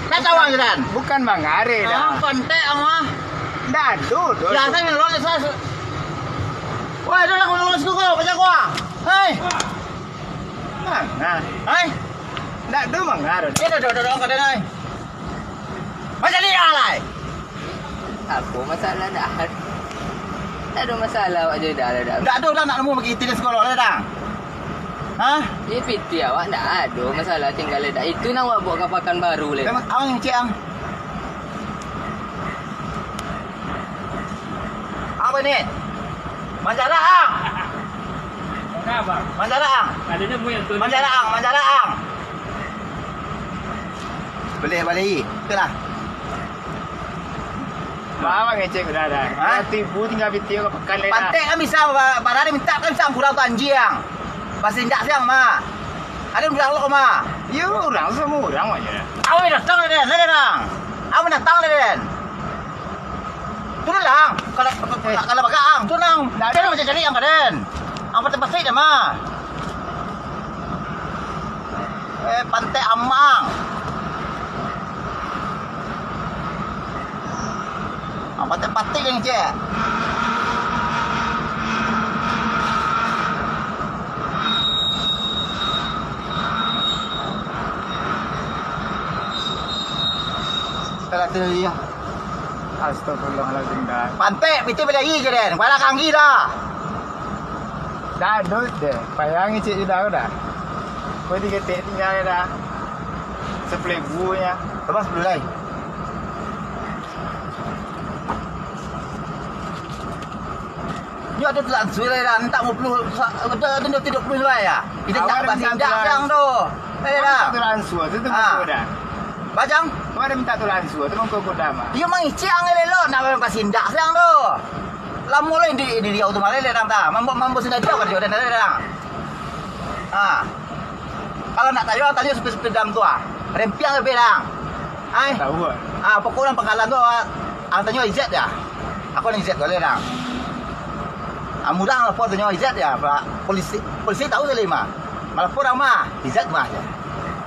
Dah tahu kan? Bukan mangare dah. Pantai ama. Dah do. Ya saya lo le saya. Wah, dah aku lo suku kau baca gua. Hei. Nah, Hei. dah do mangare. Kita dah kau dah nai. Macam ni alai. Apa masalah dah? Tak ada masalah awak je dah. Tak ada dah nak nemu bagi tiga sekolah dah dah. Hah? Dia PT awak tak ada masalah tinggal dah. Itu nak awak buat kapakan baru le. Memang awak yang cik ang. Apa ni? Manjara ang. Kenapa? Manjara ang. Ada nemu yang tu. Manjara ang, manjara ang. Balik. Itulah. Bawa ngecek dah dah. Ha? Tibu tinggal biti kau pekan le dah. Pantai kan bisa barang minta kan sang kurang tu anjing. Pasti ndak siang mah. Ada bilang lo mah. Ya orang semua orang aja. Awak datang le den. Awak datang le den. Tu lang. Kalau bagaang, tu nang. Jangan macam cari yang kaden. Apa tempat saya mah. Pantai Amang. Pantai yang cek. Kalau tu dia. Astagfirullahaladzim dah. Pantai itu beda lagi je den. Kuala kanggi dah. Dah do deh. Payah ngecek je dah dah. Kau tiga tinggal dah. Sepuluh buahnya. Lepas 10 lagi. Ni ada telan suai dah. Tak mau perlu ada tidak perlu suai ya. Kita tak basi dak siang tu. Dah. Tu langsung tu tu Ah. kau dah. Bajang. Kau ada minta tu langsung tu kau dah mah. Dia mang iciang lelo nak basi dak siang tu. Lama lain di dia otomatis le dang ta. Mampu sudah dia kan dia dah. Ah. Kalau nak tanya sepi-sepi dam tu ah. Rempiang lebih dang. Ai. Tahu. Pokoknya pengkalan tu ang tanya Izat ya. Aku ni Izat boleh dang. Mudah lapor tanya Izat ya, Pak. Polisi tahu sekali mah. Melapor mah Izat mah aja.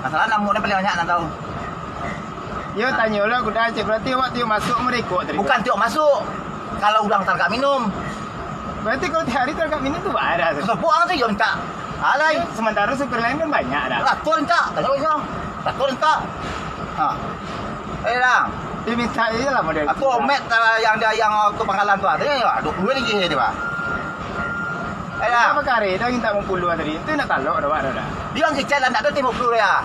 Masalah namu ni paling banyak nak tahu. Ya tanya lah aku dah cek berarti awak tiup masuk mereka tadi. Bukan tiok masuk. Kalau ulang targa minum. Berarti kalau tiap hari terkak minum tu ada. Sebab buang tu yang tak. Alai. Sementara supir lain kan banyak dah. Lator tak. Tanya dia. Lator tak. Ha. Dang. Dia minta je lah model. Aku omet yang tu pangkalan tu. Tanya 22 lagi dia, Pak. Apa kare dah minta 50 tadi. Itu nak talok dah. Dia orang kecil tak ada timur dulu ya.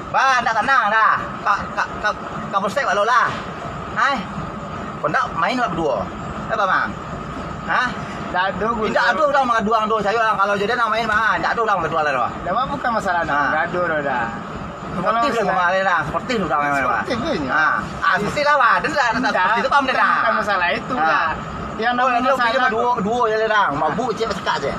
Ba, nak tenang dah. Kamu stay walau lah. Hai. Kau nak main berdua. Apa bang? Hah? Dah ada gua. Tidak ada orang mengaduang tu. Saya orang kalau jadi nak main mah, tidak ada orang berdua lah. Dah bukan masalah nak gaduh dah. Seperti tu kemarin dah. Seperti tu dah memang. Seperti punya. Seperti lah wah. Dan seperti itu paham dah. Bukan masalah itu lah. Yang Yang namanya masalah dua je dah. Mabuk cik bersekat je.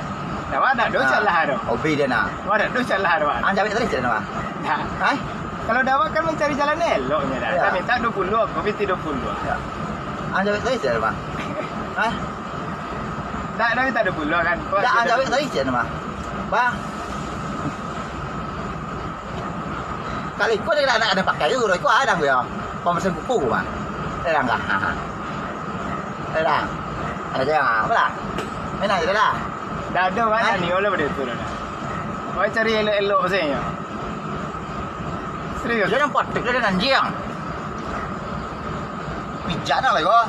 dah ada dosa lah dah. Obi dia nak. Ada dosa lah dah. Anjawit tadi je nak. Dah. Hai. Kalau dapat kan mencari jalan eloknya dah. Ya. Saya minta 20, aku minta 20. Ya. Anjawit tadi je nak. Hah? Dah minta 20 kan. Tak anjawit tadi je nak. Bang. Kali kau dia ada pakai tu, kau ada ke ya? Kau mesin buku bang. Ada enggak? Ada. Ada jangan apa lah? Mana ada lah? Dah ada mana ni oleh pada tu dah. Kau cari elok-elok pasanya. Serius. Dia nampak dia ada anjing. Pijak nak lah kau.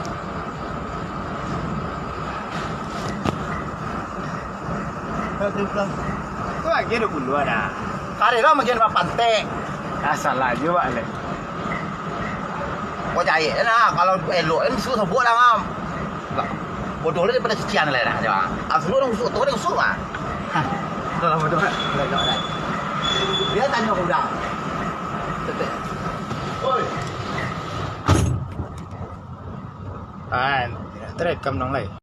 Tu lagi 20 dah. Kari lah makin pantai. Salah juga le. Kau jahit lah. Kalau elok ni suruh sebut lah ngam. Bodoh dia daripada cician lah dah. Semua orang usuk tu dia usuk lah. Betul lah betul. Dia tanya aku dah. Oi. Terekam dong lai.